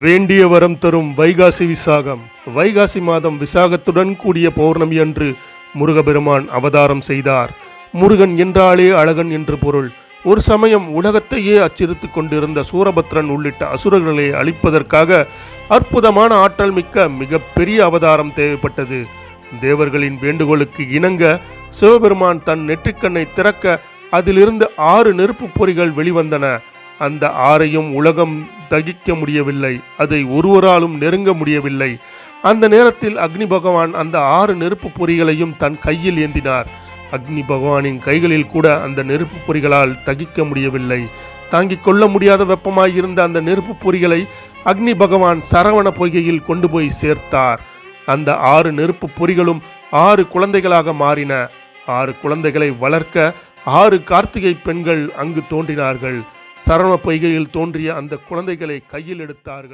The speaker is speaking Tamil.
வேண்டிய வரம் தரும் வைகாசி விசாகம். வைகாசி மாதம் விசாகத்துடன் கூடிய பௌர்ணமி அன்று முருகபெருமான் அவதாரம் செய்தார். முருகன் என்றாலே அழகன் என்று பொருள். ஒரு சமயம் உலகத்தையே அச்சுறுத்திக் கொண்டிருந்த சூரபத்ரன் உள்ளிட்ட அசுரர்களை அழிப்பதற்காக அற்புதமான ஆற்றல் மிக்க மிகப்பெரிய அவதாரம் தேவைப்பட்டது. தேவர்களின் வேண்டுகோளுக்கு இணங்க சிவபெருமான் தன் நெற்றிக்கண்ணை திறக்க அதிலிருந்து 6 நெருப்பு பொறிகள் வெளிவந்தன. அந்த 6ஐயும் உலகம் தகிக்க முடியவில்லை. அதை ஒருவராலும் நெருங்க முடியவில்லை. அந்த நேரத்தில் அக்னி பகவான் அந்த 6 நெருப்பு பொறிகளையும் தன் கையில் ஏந்தினார். அக்னி பகவானின் கைகளில் கூட அந்த நெருப்பு பொறிகளால் தகிக்க முடியவில்லை. தாங்கிக் கொள்ள முடியாத வெப்பமாயிருந்த அந்த நெருப்பு பொறிகளை அக்னி பகவான் சரவண பொய்கையில் கொண்டு போய் சேர்த்தார். அந்த 6 நெருப்பு பொறிகளும் 6 குழந்தைகளாக மாறின. 6 குழந்தைகளை வளர்க்க 6 கார்த்திகை பெண்கள் அங்கு தோன்றினார்கள். சரவண பொய்கையில் தோன்றிய அந்த குழந்தைகளை கையில் எடுத்தார்கள்.